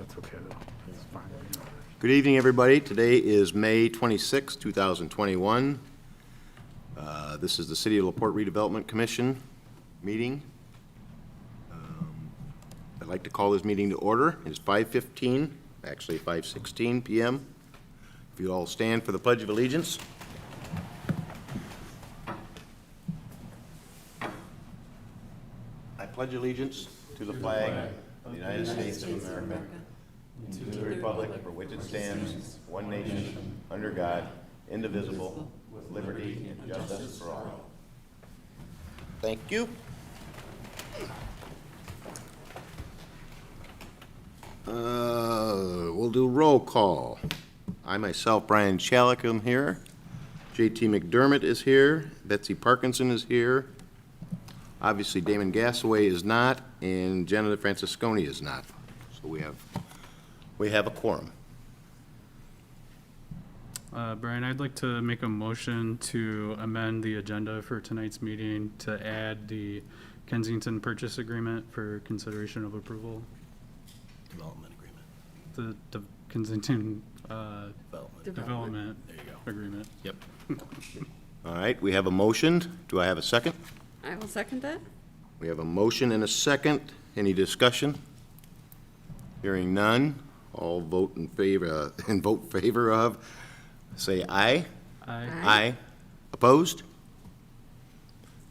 That's okay, though. It's fine. Good evening, everybody. Today is May 26, 2021. This is the City of LaPorte Redevelopment Commission meeting. I'd like to call this meeting to order. It's 5:15, actually 5:16 p.m. If you all stand for the Pledge of Allegiance. I pledge allegiance to the flag of the United States of America, to the republic for which it stands, one nation, under God, indivisible, with liberty and justice for all. Thank you. We'll do roll call. I myself, Brian Chalik, am here. JT McDermott is here. Betsy Parkinson is here. Obviously, Damon Gassaway is not, and Jenna Francisconi is not. So we have a quorum. Brian, I'd like to make a motion to amend the agenda for tonight's meeting to add the Kensington purchase agreement for consideration of approval. Development agreement. The Kensington Development. development There you go. agreement. Yep. All right, we have a motion. Do I have a second? I will second that. We have a motion and a second. Any discussion? Hearing none, all vote in favor, of, say aye. Aye. Aye. Opposed?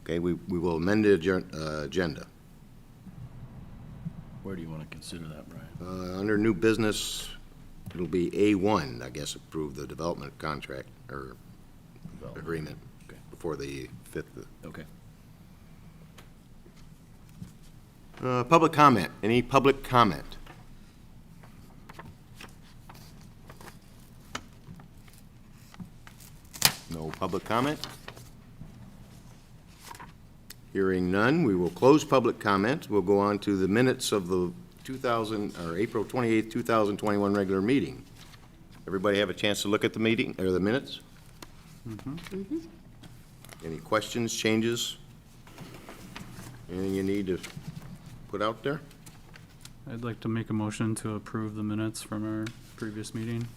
Okay, we will amend the agenda. Where do you want to consider that, Brian? Under new business, it'll be A1, I guess, approve the development contract or agreement Okay. before the 5th. Okay. Public comment. Any public comment? No public comment? Hearing none, we will close public comment. We'll go on to the minutes of the April 28th, 2021 regular meeting. Everybody have a chance to look at the meeting, or the minutes? Any questions, changes? Anything you need to put out there? I'd like to make a motion to approve the minutes from our previous meeting.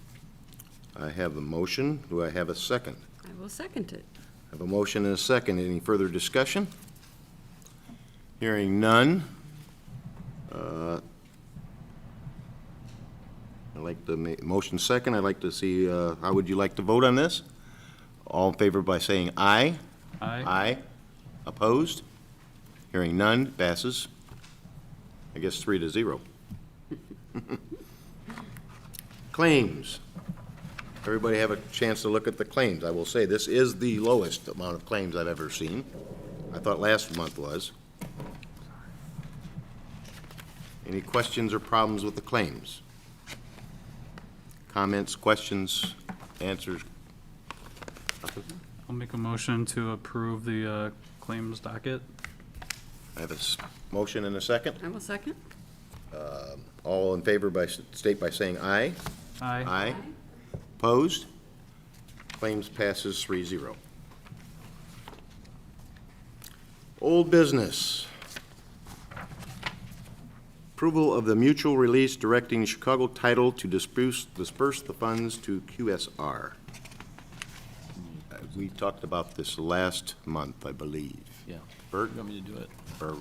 I have a motion. Do I have a second? I will second it. I have a motion and a second. Any further discussion? Hearing none. I'd like to make motion second. I'd like to see, how would you like to vote on this? All in favor by saying aye? Aye. Aye. Opposed? Hearing none, passes. I guess 3-0. Claims. Everybody have a chance to look at the claims. I will say, this is the lowest amount of claims I've ever seen. I thought last month was. Any questions or problems with the claims? Comments, questions, answers? Nothing? I'll make a motion to approve the claims docket. I have a motion and a second. I will second. All in favor state by saying aye. Aye. Aye. Opposed? Claims passes 3-0. Old business. Approval of the mutual release directing Chicago Title to disperse the funds to QSR. We talked about this last month, I believe. Yeah. Bert? You want me to do it? Or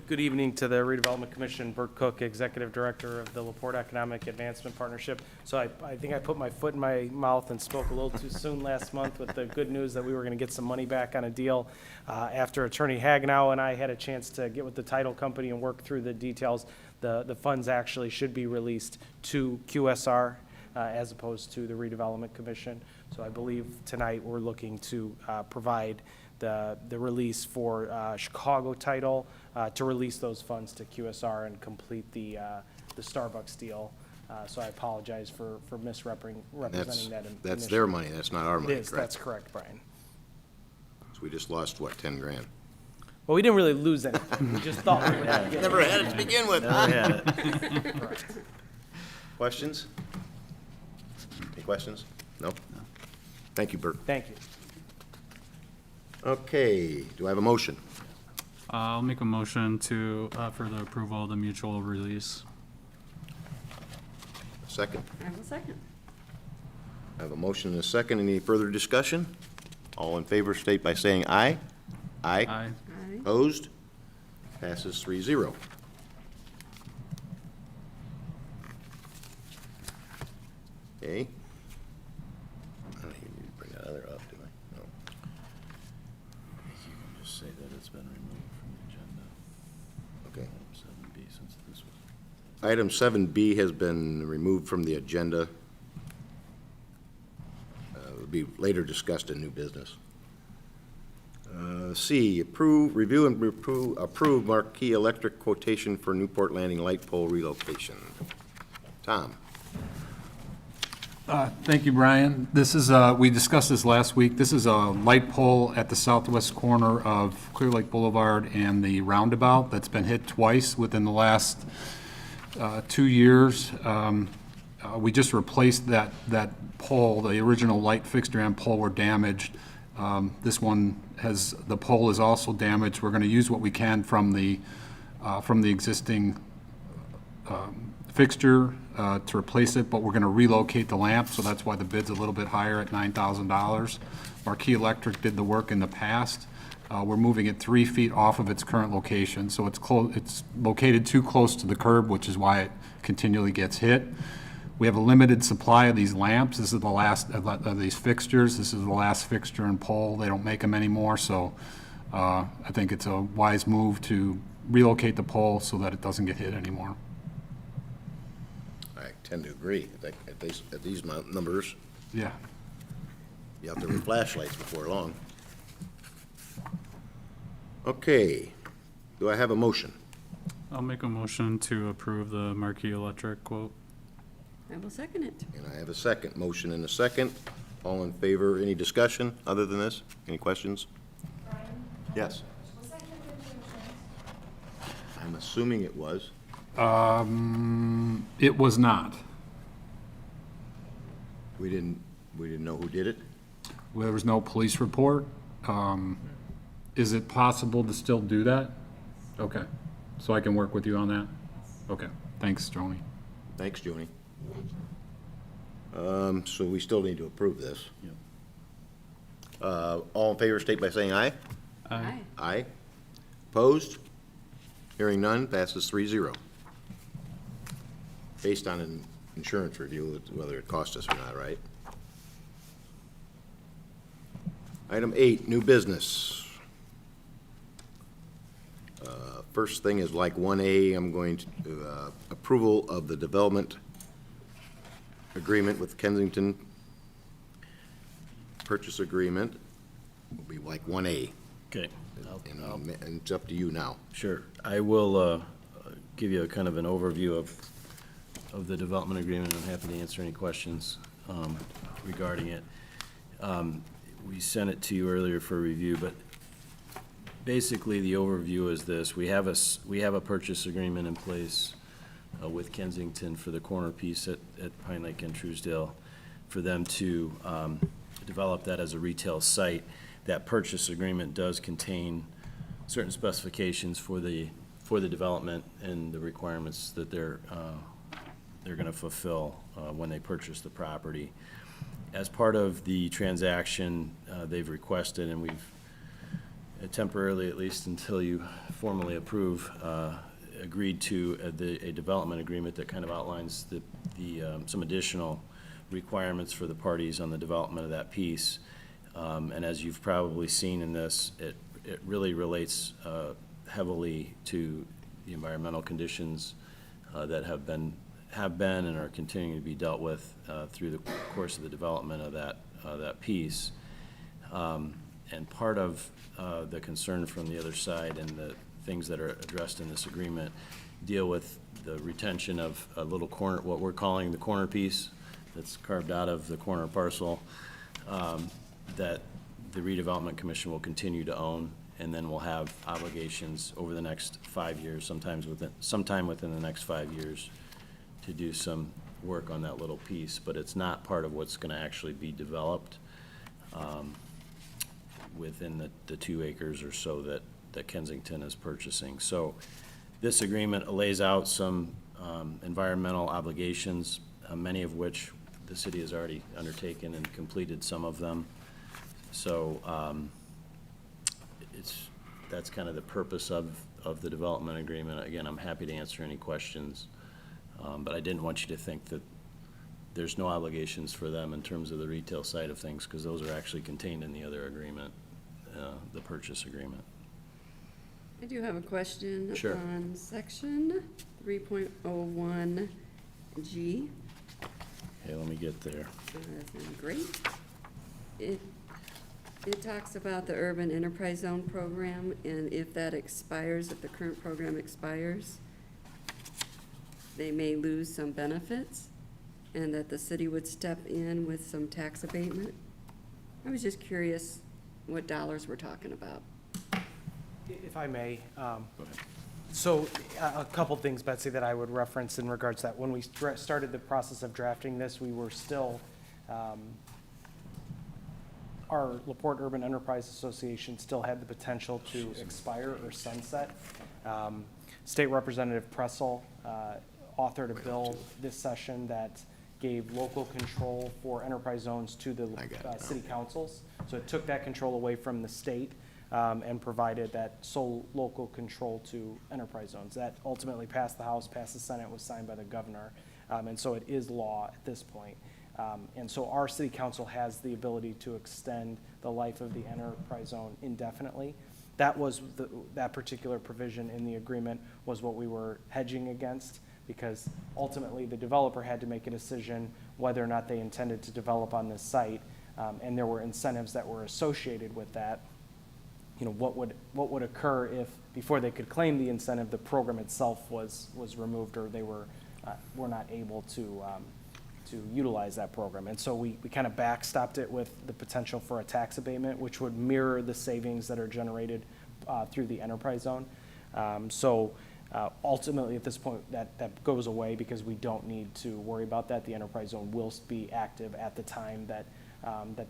Good evening to the Redevelopment Commission. Bert Cook, Executive Director of the LaPorte Economic Advancement Partnership. So I think I put my foot in my mouth and spoke a little too soon last month with the good news that we were going to get some money back on a deal. After Attorney Hagnow and I had a chance to get with the title company and work through the details, the funds actually should be released to QSR as opposed to the Redevelopment Commission. So I believe tonight we're looking to provide the release for Chicago Title to release those funds to QSR and complete the Starbucks deal. So I apologize for misrepresenting that. that's their money, that's not our It money, is, correct? that's correct, Brian. So we just lost, what, 10 grand? Well, we didn't really lose anything. We just thought we would have to get Never had it to begin with. Never had it. Correct. Questions? Any questions? No? Thank you, Bert. Thank you. Okay, do I have a motion? I'll make a motion to, for the approval of the mutual release. second? I will second. I have a motion and a second. Any further discussion? All in favor state by saying aye. Aye. Aye. Aye. Opposed? Passes 3-0. Okay. I don't even need to bring that other up, do I? No. You can just say that it's been removed from the agenda. Okay. Item 7B, since this was. Item 7B has been removed from the agenda. Will be later discussed in new business. C, review and approve Marquee Electric quotation for Newport Landing light pole relocation. Tom? Thank you, Brian. This is, we discussed this last week. This is a light pole at the southwest corner of Clear Lake Boulevard and the roundabout that's been hit twice within the last 2 years. We just replaced that pole. The original light fixture and pole were damaged. This one the pole is also damaged. We're going to use what we can from the existing fixture to replace it, but we're going to relocate the lamp, so that's why the bid's a little bit higher at $9,000. Marquee Electric did the work in the past. We're moving it 3 feet off of its current location, so it's located too close to the curb, which is why it continually gets hit. We have a limited supply of these lamps. This is the last of these fixtures. This is the last fixture and pole. They don't make them anymore, so I think it's a wise move to relocate the pole so that it doesn't get hit anymore. I tend to agree. At these numbers, Yeah. you have to have flashlights before long. Okay. Do I have a motion? I'll make a motion to approve the Marquee Electric quote. I will second it. And I have a second. Motion and a second. All in favor? Any discussion other than this? Any questions? Yes. Was that conditions? I'm assuming it was. It was not. We didn't know who did it? There was no police report. Is it possible to still do that? Okay, so I can work with you on that? Okay, thanks, Joni. Thanks, Joni. So we still need to approve this. Yep. All in favor state by saying aye. Aye. Aye. Opposed? Hearing none, passes 3-0. Based on an insurance review, whether it cost us or not, right? Item 8, new business. First thing is like 1A, I'm going to, approval of the development agreement with Kensington. Purchase agreement will be like 1A, Okay. and it's up to you now. Sure. I will give you a kind of an overview of the development agreement. I'm happy to answer any questions regarding it. We sent it to you earlier for review, but basically the overview is this. We have a purchase agreement in place with Kensington for the corner piece at Pine Lake and Truesdale for them to develop that as a retail site. That purchase agreement does contain certain specifications for the development and the requirements that they're going to fulfill when they purchase the property. As part of the transaction, they've requested, and we've temporarily, at least until you formally approve, agreed to a development agreement that kind of outlines some additional requirements for the parties on the development of that piece. And as you've probably seen in this, it really relates heavily to the environmental conditions that have been and are continuing to be dealt with through the course of the development of that piece. And part of the concern from the other side and the things that are addressed in this agreement deal with the retention of a little corner, what we're calling the corner piece that's carved out of the corner parcel, that the Redevelopment Commission will continue to own, and then we'll have obligations over the next 5 years, sometime within the next 5 years, to do some work on that little piece, but it's not part of what's going to actually be developed within the 2 acres or so that Kensington is purchasing. So this agreement lays out some environmental obligations many of which the city has already undertaken and completed some of them. So that's kind of the purpose of the development agreement. Again, I'm happy to answer any questions, but I didn't want you to think that there's no obligations for them in terms of the retail side of things, because those are actually contained in the other agreement, the purchase agreement. I do have a question. Sure. On section 3.01G. Hey, let me get there. Great. It talks about the Urban Enterprise Zone program, and if that expires, if the current program expires, they may lose some benefits, and that the city would step in with some tax abatement. I was just curious what dollars we're talking about. If I may, so a couple things, Betsy, that I would reference in regards to that. When we started the process of drafting this, we were still, our LaPorte Urban Enterprise Association still had the potential to expire or sunset. State Representative Pressel authored a bill this session that gave local control for enterprise zones to the city councils. So it took that control away from the state and provided that sole local control to enterprise zones. That ultimately passed the House, passed the Senate, was signed by the governor, and so it is law at this point. And so our city council has the ability to extend the life of the enterprise zone indefinitely. That was that particular provision in the agreement was what we were hedging against, because ultimately the developer had to make a decision whether or not they intended to develop on this site, and there were incentives that were associated with that. You know, what would occur if, before they could claim the incentive, the program itself was removed, or they were not able to utilize that program. And so we kind of backstopped it with the potential for a tax abatement, which would mirror the savings that are generated through the enterprise zone. Ultimately, at this point, that goes away because we don't need to worry about that. The enterprise zone will be active at the time that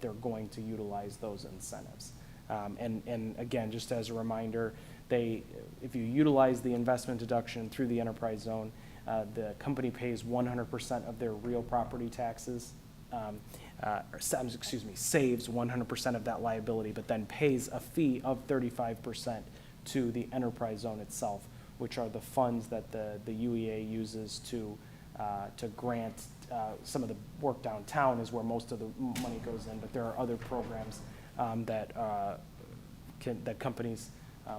they're going to utilize those incentives. And again, just as a reminder, if you utilize the investment deduction through the enterprise zone, the company pays 100% of their real property taxes, saves 100% of that liability, but then pays a fee of 35% to the enterprise zone itself, which are the funds that the UEA uses to grant some of the work downtown is where most of the money goes in, but there are other programs that companies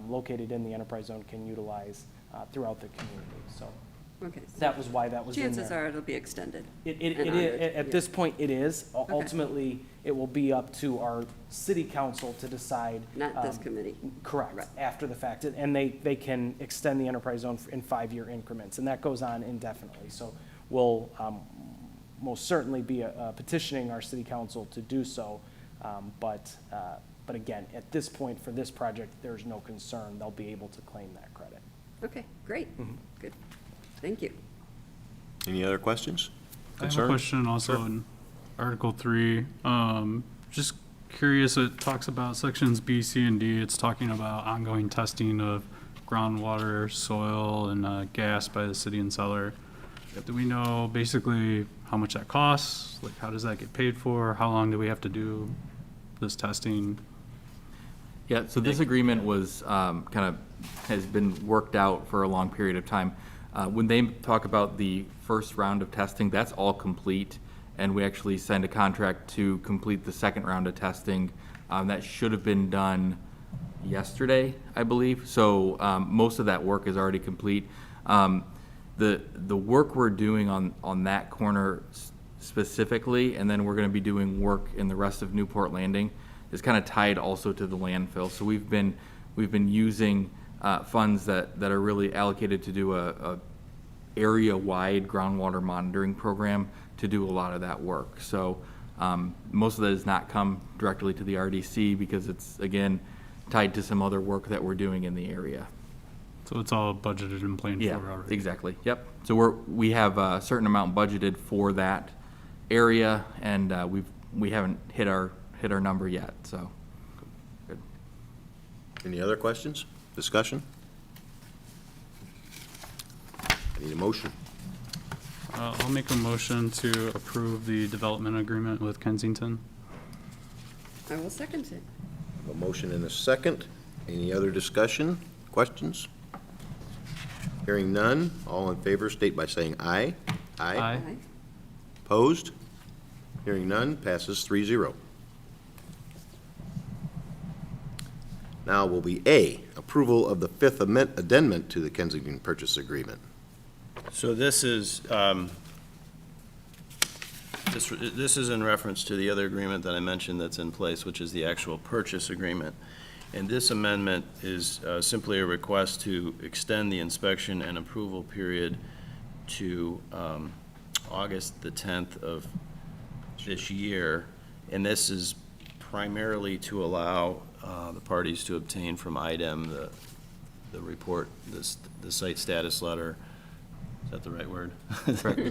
located in the enterprise zone can utilize throughout the community. So Okay. So that was why that was in there. chances are it'll be extended. It and honored. at this point, it is. Ultimately, it will be up to our city council to decide. Not this committee. Correct, Right. after the fact. And they can extend the enterprise zone in 5-year increments, and that goes on indefinitely. So we'll most certainly be petitioning our city council to do so. But again, at this point, for this project, there's no concern. They'll be able to claim that credit. Okay, great. Good. Thank you. Any other questions? I have a Concerns? question also in Article 3. Just curious, it talks about sections B, C, and D. It's talking about ongoing testing of groundwater, soil, and gas by the city and seller. Do we know basically how much that costs? Like, how does that get paid for? How long do we have to do this testing? Yeah, so this agreement was has been worked out for a long period of time. When they talk about the first round of testing, that's all complete, and we actually signed a contract to complete the second round of testing. That should have been done yesterday, I believe. So most of that work is already complete. The work we're doing on that corner specifically, and then we're going to be doing work in the rest of Newport Landing, is kind of tied also to the landfill. So we've been using funds that are really allocated to do a area-wide groundwater monitoring program to do a lot of that work. So most of that does not come directly to the RDC because it's, again, tied to some other work that we're doing in the area. So it's all budgeted and planned Yeah, for already? exactly, yep. So we have a certain amount budgeted for that area, and we haven't hit our number yet, so. Good. Any other questions? Discussion? I need a motion. I'll make a motion to approve the development agreement with Kensington. I will second it. A motion and a second. Any other discussion, questions? Hearing none, all in favor state by saying aye. Aye. Opposed? Hearing none, passes 3-0. Now will be A, approval of the fifth addendum to the Kensington purchase agreement. So this is, this is in reference to the other agreement that I mentioned that's in place, which is the actual purchase agreement. And this amendment is simply a request to extend the inspection and approval period to August the 10th of this year. And this is primarily to allow the parties to obtain from IDEM the report, the site status letter. Is that the right word?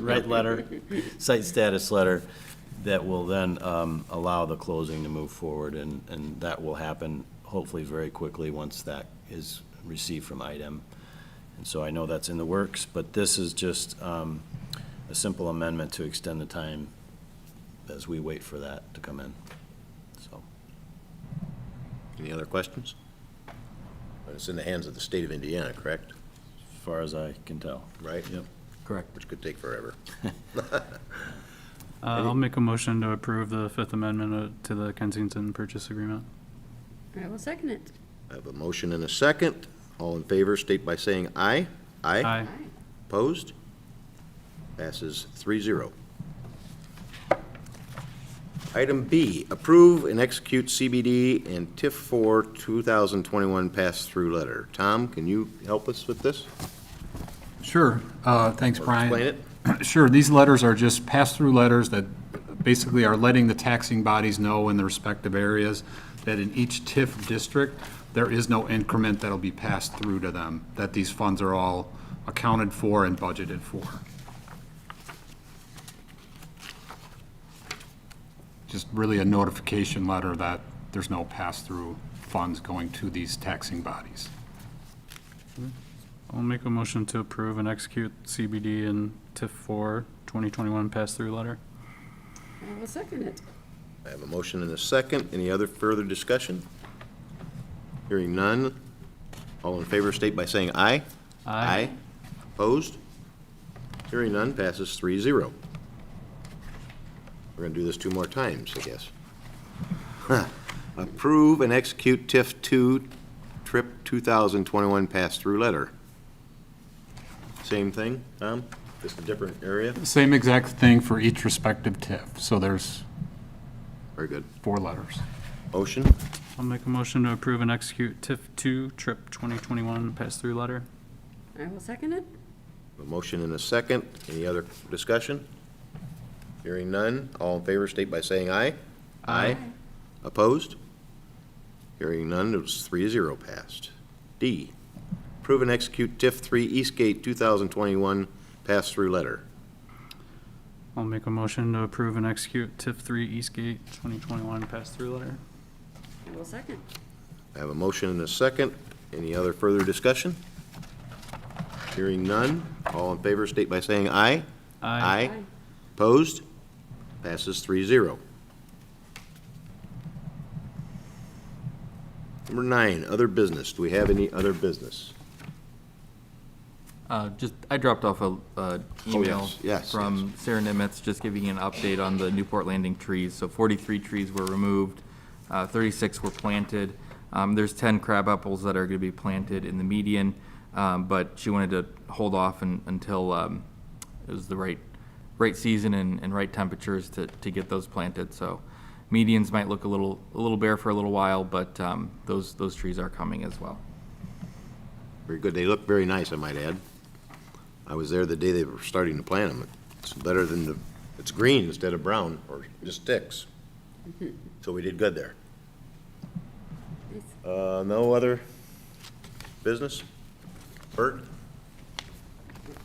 Right letter, site status letter, that will then allow the closing to move forward, and that will happen hopefully very quickly once that is received from IDEM. And so I know that's in the works, but this is just a simple amendment to extend the time as we wait for that to come in, so. Any other questions? It's in the hands of the state of Indiana, correct? As far as I can tell. Right? Yep. Correct. Which could take forever. I'll make a motion to approve the Fifth Amendment to the Kensington purchase agreement. I will second it. I have a motion and a second. All in favor state by saying aye. Aye. Opposed? Passes 3-0. Item B, approve and execute CBD and TIF 4 2021 pass-through letter. Tom, can you help us with this? Sure. Thanks, Or Brian. explain it? Sure, these letters are just pass-through letters that basically are letting the taxing bodies know in the respective areas that in each TIF district, there is no increment that'll be passed through to them, that these funds are all accounted for and budgeted for. Just really a notification letter that there's no pass-through funds going to these taxing bodies. I'll make a motion to approve and execute CBD and TIF 4 2021 pass-through letter. I will second it. I have a motion and a second. Any other further discussion? Hearing none. All in favor state by saying aye. Aye. Opposed? Hearing none, passes 3-0. We're going to do this 2 more times, I guess. Approve and execute TIF 2 Trip 2021 pass-through letter. Same thing, Tom? Just a different area? Same exact thing for each respective TIF, so there's Very good. 4 letters. Motion? I'll make a motion to approve and execute TIF 2 Trip 2021 pass-through letter. I will second it. A motion and a second. Any other discussion? Hearing none. All in favor state by saying aye. Aye. Opposed? Hearing none, it was 3-0 passed. D, approve and execute TIF 3 Eastgate 2021 pass-through letter. I'll make a motion to approve and execute TIF 3 Eastgate 2021 pass-through letter. I will second. I have a motion and a second. Any other further discussion? Hearing none. All in favor state by saying aye. Aye. Opposed? Passes 3-0. Number 9, other business. Do we have any other business? I dropped off a email yes, from Sarah Nimitz, just giving you an update on the Newport Landing trees. So 43 trees were removed, 36 were planted. There's 10 crab apples that are going to be planted in the median, but she wanted to hold off until it was the right season and right temperatures to get those planted. So medians might look a little bare for a little while, but those trees are coming as well. Very good. They look very nice, I might add. I was there the day they were starting to plant them. It's better than it's green instead of brown or just sticks. So we did good there. No other business? Bert?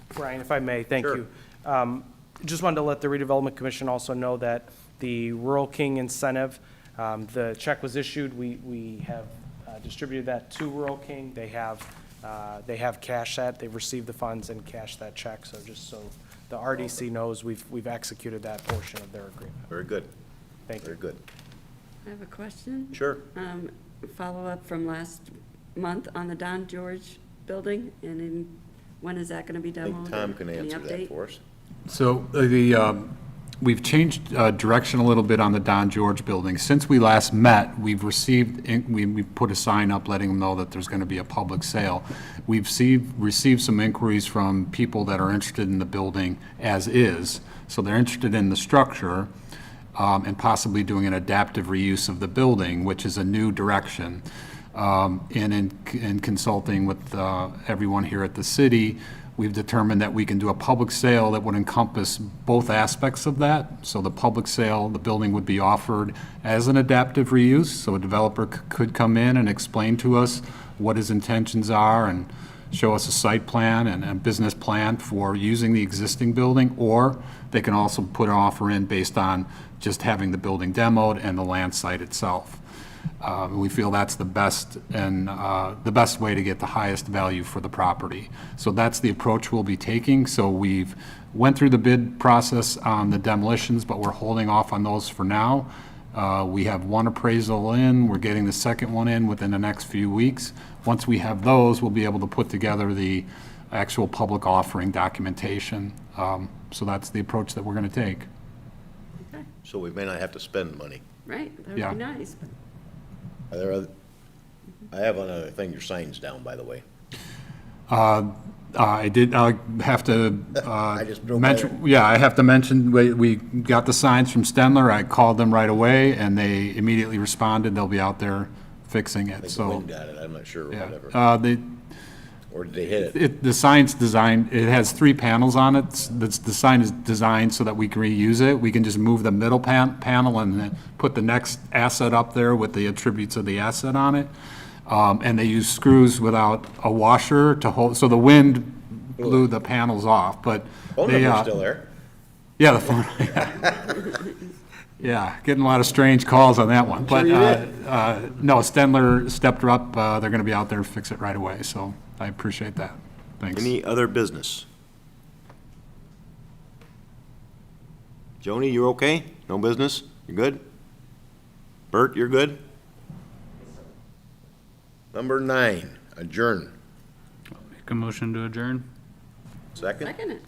Brian, if I may, thank Sure. you. Just wanted to let the Redevelopment Commission also know that the Rural King incentive, the check was issued. We have distributed that to Rural King. They have cashed that. They've received the funds and cashed that check. So just so the RDC knows we've executed that portion of their agreement. Very good, Thank very you. good. I have a question. Sure. Follow-up from last month on the Don George building, and when is that gonna be I demoed? think Tom can Any answer that update? for us. So we've changed direction a little bit on the Don George building. Since we last met, we've received, we put a sign up letting them know that there's going to be a public sale. We've received some inquiries from people that are interested in the building as is. So they're interested in the structure and possibly doing an adaptive reuse of the building, which is a new direction. And in consulting with everyone here at the city, we've determined that we can do a public sale that would encompass both aspects of that. So the public sale, the building would be offered as an adaptive reuse, so a developer could come in and explain to us what his intentions are and show us a site plan and a business plan for using the existing building, or they can also put an offer in based on just having the building demoed and the land site itself. We feel that's the best and the best way to get the highest value for the property. So that's the approach we'll be taking. So we've went through the bid process on the demolitions, but we're holding off on those for now. We have one appraisal in, we're getting the second one in within the next few weeks. Once we have those, we'll be able to put together the actual public offering documentation. So that's the approach that we're going to take. Okay, So we may not have to spend money. right, that Yeah. would be nice. Are there other, I have another thing, your sign's down, by the way. I have to I just drove by mention, yeah, I have to mention, we got the signs from Stenler. I called them right away, and they immediately responded. They'll be out there fixing I it, think the so. wind got it, I'm not sure, or Yeah, whatever. Or did they hit it? the sign's designed, it has 3 panels on it. The sign is designed so that we can reuse it. We can just move the middle panel and then put the next asset up there with the attributes of the asset on it. And they use screws without a washer to hold, so the wind blew the panels off, but Phone they, number's still there. yeah, the phone, yeah. Yeah, getting a lot of strange calls on that one. But, you no, Stenler stepped up. They're gonna be out there to fix it right away, so I appreciate that. Thanks. Any other business? Joni, you okay? No business? You good? Bert, you're good? Number 9, adjourn. Make a motion to adjourn. Second? Second it.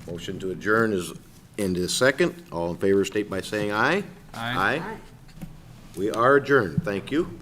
Motion to adjourn is into second. All in favor state by saying aye. Aye. Aye. We are adjourned. Thank you.